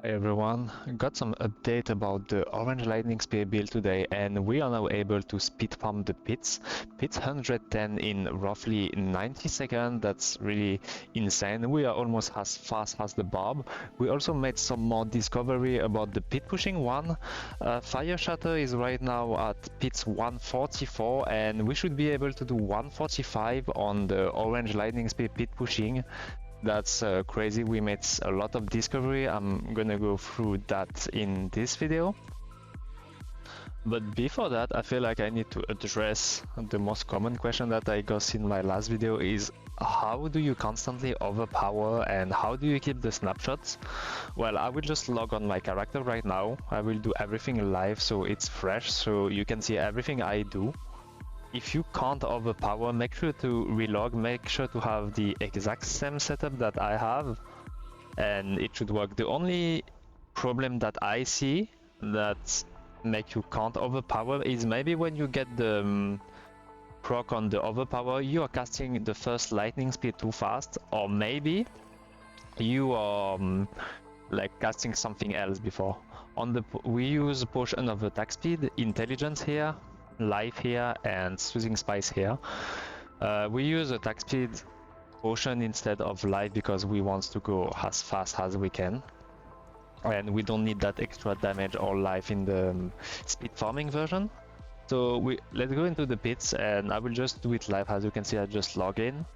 Hi everyone, got some update about the Orange Lightning Spear build today, and we are now able to speed farm the pits. Pits 110 in roughly 90 seconds, that's really insane. We are almost as fast as the barb. We also made some more discovery about the pit pushing one. Fire Shatter is right now at pits 144 and we should be able to do 145 on the Orange Lightning Spear pit pushing. That's crazy. We made a lot of discovery. I'm gonna go through that in this video. But before that, I feel like I need to address the most common question that I got in my last video is how do you constantly overpower and how do you keep the snapshots? Well, I will just log on my character right now. I will do everything live so it's fresh so you can see everything I do. If you can't overpower, make sure to relog, make sure to have the exact same setup that I have, and it should work. The only problem that I see that make you can't overpower is maybe when you get the proc on the overpower, you are casting the first lightning speed too fast, or maybe you are like casting something else before. We use potion of attack speed, intelligence here, life here, and soothing spice here. We use attack speed potion instead of life because we want to go as fast as we can, and we don't need that extra damage or life in the speed farming version. So let's go into the pits, and I will just do it live. As you can see, I just log in.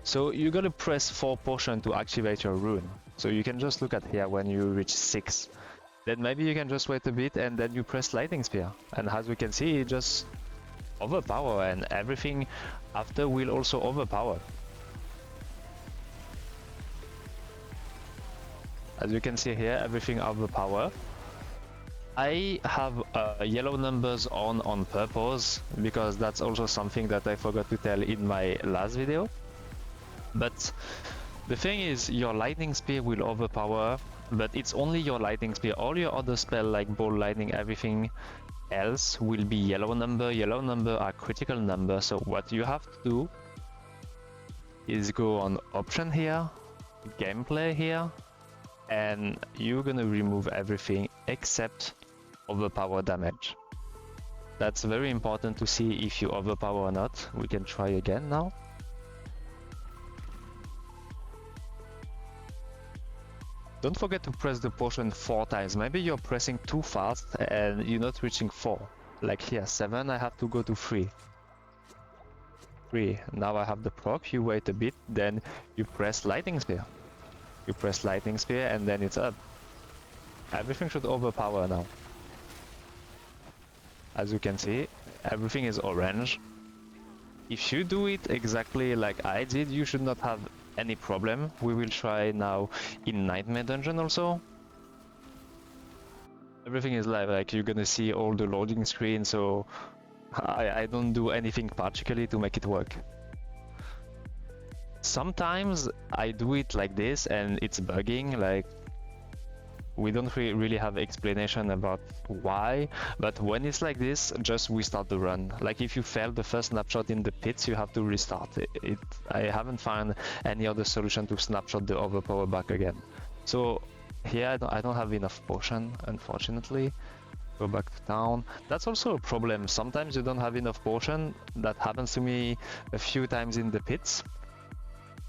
So you gotta press 4 potion to activate your rune. So you can just look at here when you reach 6. Then maybe you can just wait a bit and then you press Lightning Spear. And as we can see, it just overpower, and everything after will also overpower. As you can see here, everything overpower. I have yellow numbers on purpose because that's also something that I forgot to tell in my last video. But the thing is, your Lightning Spear will overpower, but it's only your Lightning Spear. All your other spell like Ball Lightning, everything else will be yellow number. Yellow number are critical number, so what you have to do is go on option here, gameplay here, and you're gonna remove everything except overpower damage. That's very important to see if you overpower or not. We can try again now. Don't forget to press the potion 4 times. Maybe you're pressing too fast and you're not reaching 4. Like here, 7, I have to go to 3. 3. Now I have the proc, you wait a bit, then you press Lightning Spear. You press Lightning Spear and then it's up. Everything should overpower now. As you can see, everything is orange. If you do it exactly like I did, you should not have any problem. We will try now in Nightmare Dungeon also. Everything is live, like you're gonna see all the loading screen, so I don't do anything particularly to make it work. Sometimes I do it like this and it's bugging, like we don't really have explanation about why, but when it's like this, just restart the run. Like if you fail the first snapshot in the pits, you have to restart it. I haven't found any other solution to snapshot the overpower back again. So here I don't have enough potion, unfortunately. Go back to town. That's also a problem. Sometimes you don't have enough potion. That happens to me a few times in the pits.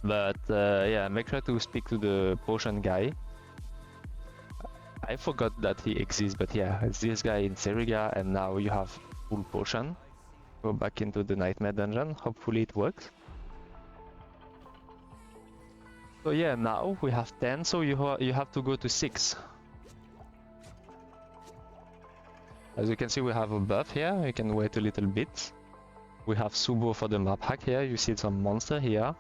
But yeah, make sure to speak to the potion guy. I forgot that he exists, but yeah, it's this guy in Seriga, and now you have full potion. Go back into the Nightmare Dungeon, hopefully it works. So yeah, now we have 10, so you have to go to 6. As you can see, we have a buff here, you can wait a little bit. We have Subo for the map hack here, you see some monster here.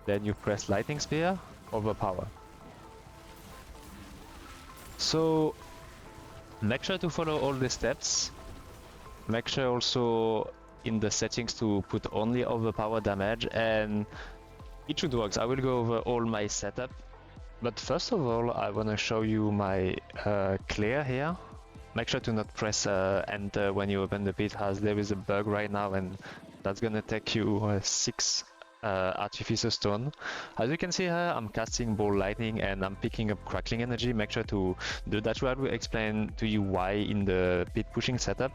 Then you press Lightning Spear, overpower. So make sure to follow all the steps. Make sure also in the settings to put only overpower damage, and it should work. I will go over all my setup, but first of all I want to show you my clear here. Make sure to not press enter when you open the pit, as there is a bug right now and that's gonna take you 6 Artificer Stone. As you can see here, I'm casting Ball Lightning and I'm picking up Crackling Energy. Make sure to do that. I will explain to you why in the pit pushing setup.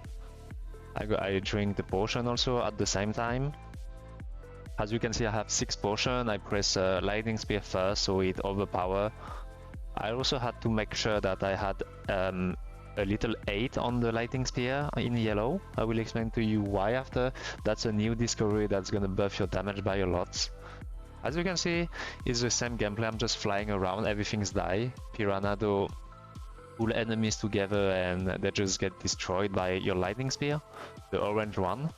I drink the potion also at the same time. As you can see, I have 6 potions. I press Lightning Spear first, so it overpower. I also had to make sure that I had a little 8 on the Lightning Spear in yellow. I will explain to you why after. That's a new discovery that's gonna buff your damage by a lot. As you can see, it's the same gameplay. I'm just flying around, everything's die. Piranha though, pull enemies together and they just get destroyed by your Lightning Spear, the orange one.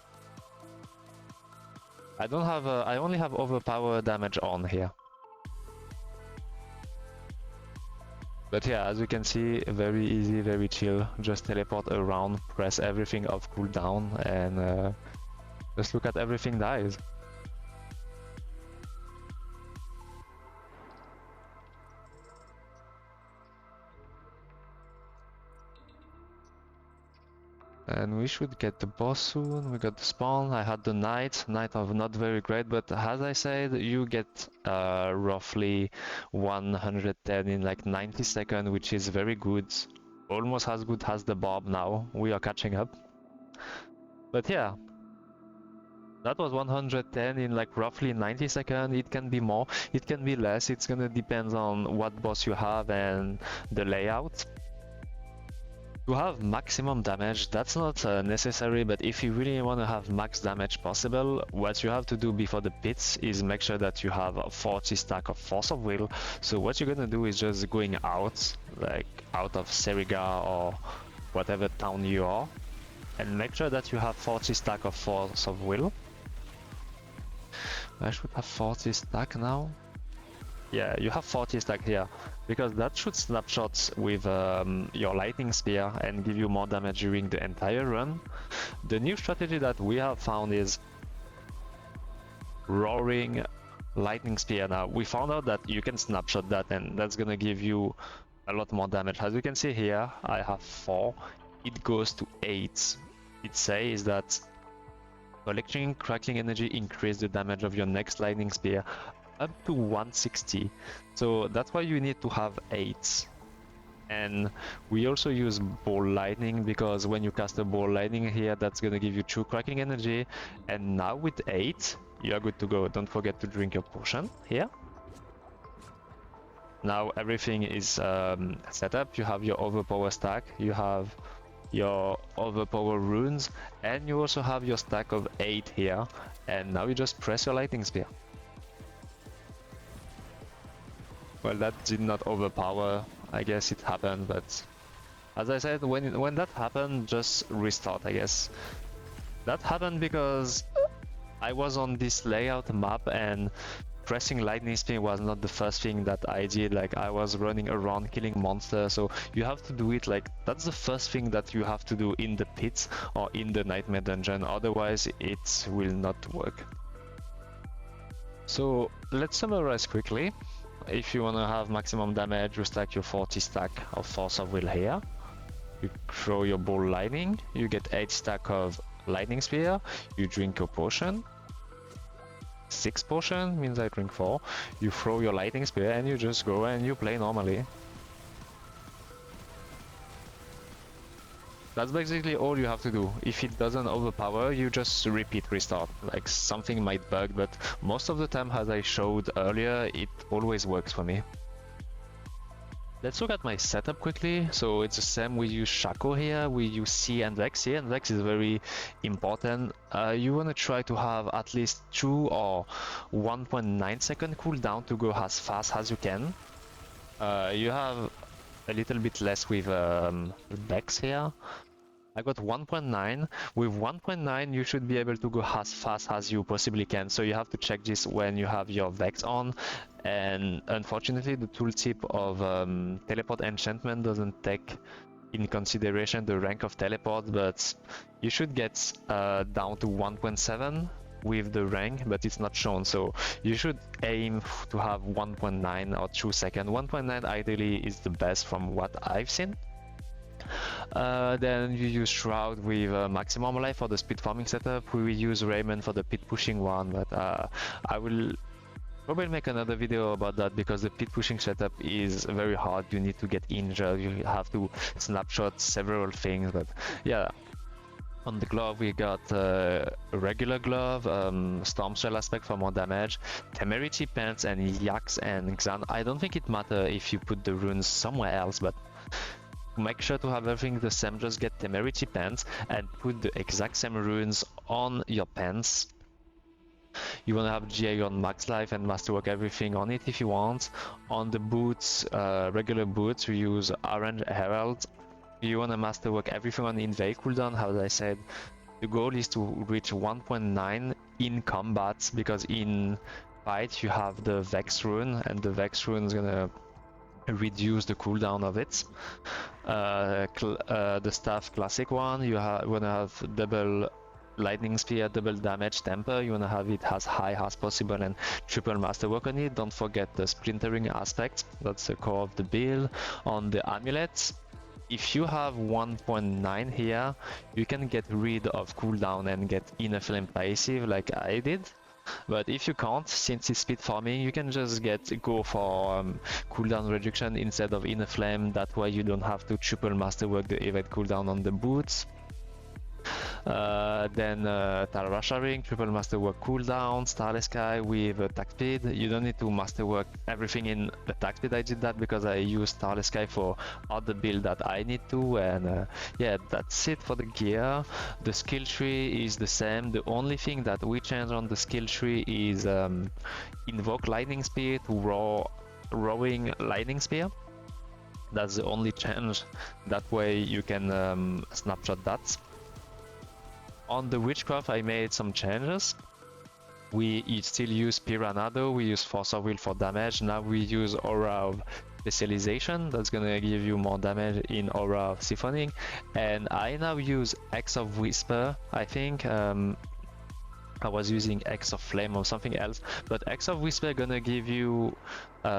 I only have overpower damage on here. But yeah, as you can see, very easy, very chill. Just teleport around, press everything off cooldown, and just look at everything dies. And we should get the boss soon. We got the spawn. I had the knight of not very great, but as I said, you get roughly 110 in like 90 seconds, which is very good. Almost as good as the Bob now. We are catching up. But yeah, that was 110 in like roughly 90 seconds. It can be more, it can be less. It's gonna depend on what boss you have and the layout. To have maximum damage, that's not necessary, but if you really want to have max damage possible, what you have to do before the pits is make sure that you have a 40 stack of Force of Will. So what you're gonna do is just going out, like out of Seriga or whatever town you are, and make sure that you have 40 stack of Force of Will. I should have 40 stack now. Yeah, you have 40 stack here, because that should snapshot with your Lightning Spear and give you more damage during the entire run. The new strategy that we have found is Roaring Lightning Spear. Now, we found out that you can snapshot that and that's gonna give you a lot more damage. As you can see here, I have 4, it goes to 8. It says that collecting Crackling Energy increase the damage of your next Lightning Spear up to 160, so that's why you need to have 8. And we also use Ball Lightning, because when you cast a Ball Lightning here, that's gonna give you 2 Crackling Energy, and now with 8 you are good to go. Don't forget to drink your potion here. Now everything is set up. You have your overpower stack, you have your overpower runes, and you also have your stack of 8 here, and now you just press your Lightning Spear. Well, that did not overpower, I guess it happened, but as I said, when that happened, just restart, I guess. That happened because I was on this layout map and pressing Lightning Spear was not the first thing that I did. Like, I was running around killing monsters, so you have to do it like, that's the first thing that you have to do in the pits or in the Nightmare Dungeon, otherwise it will not work. So let's summarize quickly. If you want to have maximum damage, you stack your 40 stack of Force of Will here. You throw your Ball Lightning, you get 8 stack of Lightning Spear, you drink your potion. 6 potion means I drink 4. You throw your Lightning Spear and you just go and you play normally. That's basically all you have to do. If it doesn't overpower, you just repeat restart. Like, something might bug, but most of the time, as I showed earlier, it always works for me. Let's look at my setup quickly. So it's the same, we use Shaco here, we use C and Vex. C and Vex is very important. You want to try to have at least 2 or 1.9 second cooldown to go as fast as you can. You have a little bit less with Vex here. I got 1.9. With 1.9 you should be able to go as fast as you possibly can, so you have to check this when you have your Vex on. And unfortunately the tooltip of teleport enchantment doesn't take in consideration the rank of teleport, but you should get down to 1.7 with the rank, but it's not shown, so you should aim to have 1.9 or 2 seconds. 1.9 ideally is the best from what I've seen. Then you use Shroud with maximum life for the speed farming setup. We will use Raymond for the pit pushing one, but I will probably make another video about that because the pit pushing setup is very hard. You need to get injured, you have to snapshot several things, but yeah. On the glove we got a regular glove, Storm Shell aspect for more damage, Temerity pants and Yax and Xan. I don't think it matters if you put the runes somewhere else, but make sure to have everything the same. Just get Temerity pants and put the exact same runes on your pants. You want to have GA on max life and masterwork everything on it if you want. On the boots, regular boots, we use Orange Herald. You want to masterwork everything on invade cooldown. As I said, the goal is to reach 1.9 in combat, because in fight you have the Vex rune, and the Vex rune is gonna reduce the cooldown of it. The staff classic one, you want to have double lightning spear, double damage temper. You want to have it as high as possible and triple masterwork on it. Don't forget the splintering aspect, that's the core of the build. On the amulets, if you have 1.9 here, you can get rid of cooldown and get inner flame passive like I did. But if you can't, since it's speed farming, you can just go for cooldown reduction instead of inner flame. That way you don't have to triple masterwork the evade cooldown on the boots. Then Talrasha Ring, triple masterwork cooldown, Starless Sky with attack speed. You don't need to masterwork everything in attack speed. I did that because I used Starless Sky for other build that I need to, and yeah, that's it for the gear. The skill tree is the same. The only thing that we change on the skill tree is invoke Lightning Spear to rowing Lightning Spear. That's the only change. That way you can snapshot that. On the Witchcraft, I made some changes. We still use Piranado, we use Force of Will for damage. Now we use Aura of Specialization, that's gonna give you more damage in Aura of Siphoning. And I now use X of Whisper, I think. I was using X of Flame or something else, but X of Whisper gonna give you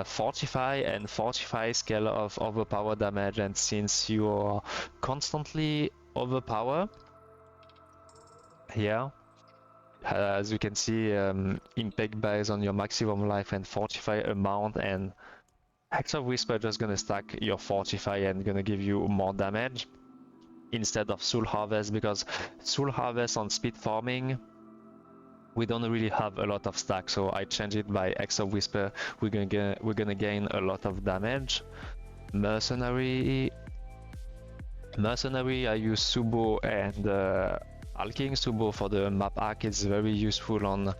Fortify and Fortify scale of overpower damage, and since you are constantly overpower, here, as you can see, impact based on your maximum life and Fortify amount, and Hex of Whisper just gonna stack your Fortify and gonna give you more damage instead of Soul Harvest, because Soul Harvest on speed farming, we don't really have a lot of stack, so I changed it by Hex of Whisper. We're gonna gain a lot of damage. Mercenary, I use Subo and Alking. Subo for the map arc is very useful on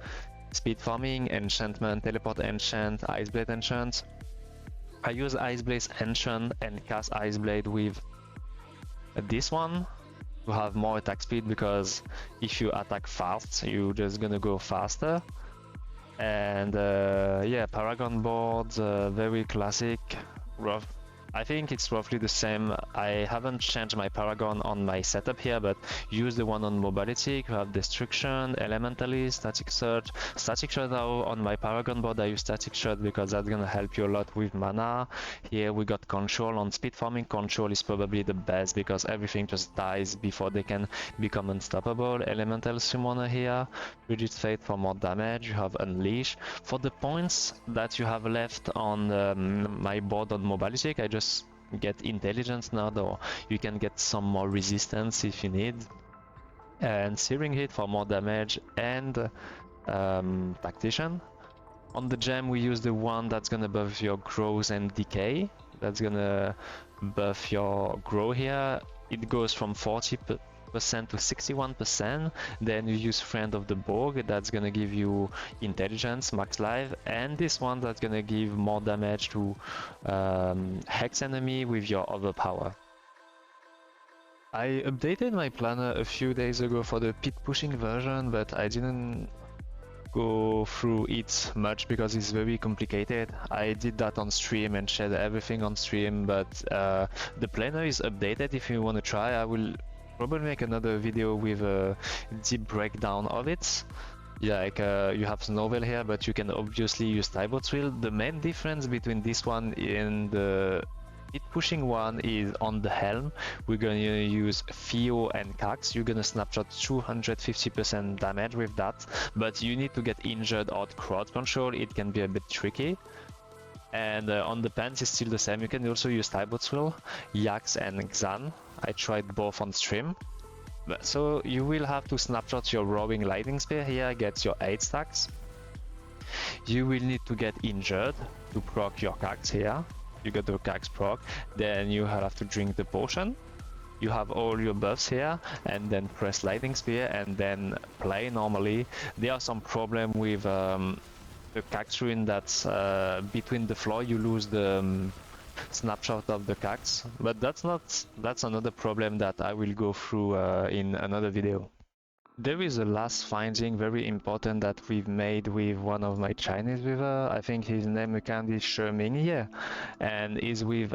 speed farming, enchantment, teleport enchant, Iceblade enchant. I use Iceblade enchant and cast Iceblade with this one to have more attack speed, because if you attack fast, you're just gonna go faster. And yeah, Paragon boards, very classic, rough. I think it's roughly the same. I haven't changed my Paragon on my setup here, but use the one on mobility. You have Destruction, Elementalist, Static Surge. Static Shot now on my Paragon board, I use Static Shot because that's gonna help you a lot with mana. Here we got Control. On speed farming, Control is probably the best because everything just dies before they can become unstoppable. Elemental Summoner here. Rigid Fate for more damage. You have Unleash. For the points that you have left on my board on mobility, I just get intelligence now, though you can get some more resistance if you need, and Searing Hit for more damage, and Tactician. On the gem we use the one that's gonna buff your growth and decay. That's gonna buff your grow here. It goes from 40% to 61%. Then you use Friend of the Borg, that's gonna give you intelligence, max life, and this one that's gonna give more damage to hex enemy with your overpower. I updated my planner a few days ago for the pit pushing version, but I didn't go through it much because it's very complicated. I did that on stream and shared everything on stream, but the planner is updated. If you want to try, I will probably make another video with a deep breakdown of it. Yeah, like you have Snowbell here, but you can obviously use Tybo Thrill. The main difference between this one and the Pit pushing one is on the helm. We're gonna use Theo and Cax. You're gonna snapshot 250% damage with that, but you need to get injured or crowd control. It can be a bit tricky. And on the pants it's still the same. You can also use Tybotswill, Yax and Xan. I tried both on stream. So you will have to snapshot your Roaring Lightning Spear here, get your 8 stacks. You will need to get injured to proc your Cax here. You get the Cax proc, then you have to drink the potion. You have all your buffs here, and then press Lightning Spear and then play normally. There are some problem with the Cax rune that's between the floor. You lose the snapshot of the Cax, but that's another problem that I will go through in another video. There is a last finding very important that we've made with one of my Chinese weaver. I think his name is Sherming here, and is with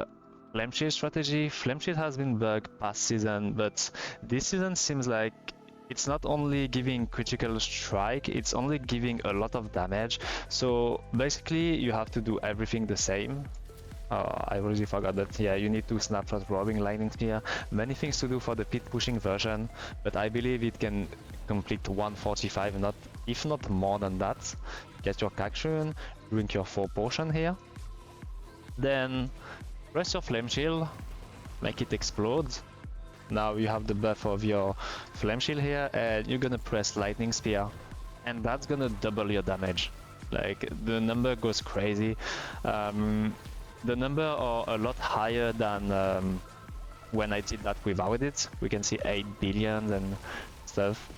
Flameshield strategy. Flameshield has been bugged past season, but this season seems like it's not only giving critical strike, it's only giving a lot of damage. So basically you have to do everything the same. I already forgot that. Yeah, you need to snapshot Roaring Lightning Spear. Many things to do for the pit pushing version, but I believe it can complete 145, if not more than that. Get your Cax rune, drink your 4 potion here. Then press your Flame Shield, make it explode. Now you have the buff of your Flame Shield here, and you're gonna press Lightning Spear, and that's gonna double your damage. Like, the number goes crazy. The number are a lot higher than when I did that without it. We can see 8 billion and stuff.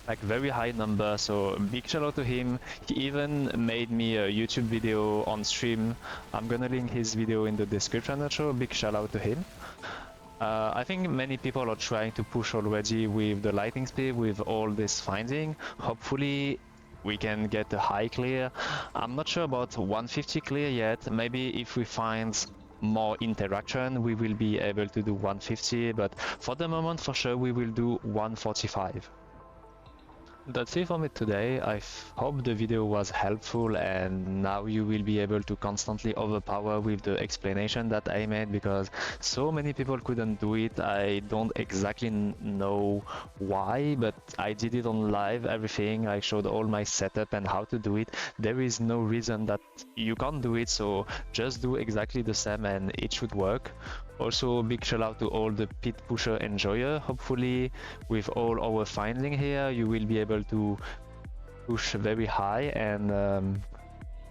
Like, very high number, so big shout out to him. He even made me a YouTube video on stream. I'm gonna link his video in the description, so big shout out to him. I think many people are trying to push already with the Lightning Spear with all this finding. Hopefully we can get a high clear. I'm not sure about 150 clear yet. Maybe if we find more interaction we will be able to do 150, but for the moment for sure we will do 145. That's it for me today. I hope the video was helpful, and now you will be able to constantly overpower with the explanation that I made, because so many people couldn't do it. I don't exactly know why, but I did it on live, everything. I showed all my setup and how to do it. There is no reason that you can't do it, so just do exactly the same and it should work. Also, big shout out to all the pit pusher enjoyer. Hopefully with all our finding here you will be able to push very high and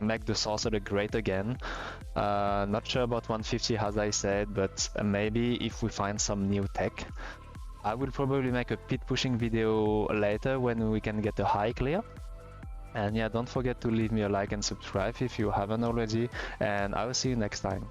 make the sorcerer great again. Not sure about 150 as I said, but maybe if we find some new tech. I will probably make a pit pushing video later when we can get a high clear. And yeah, don't forget to leave me a like and subscribe if you haven't already, and I will see you next time.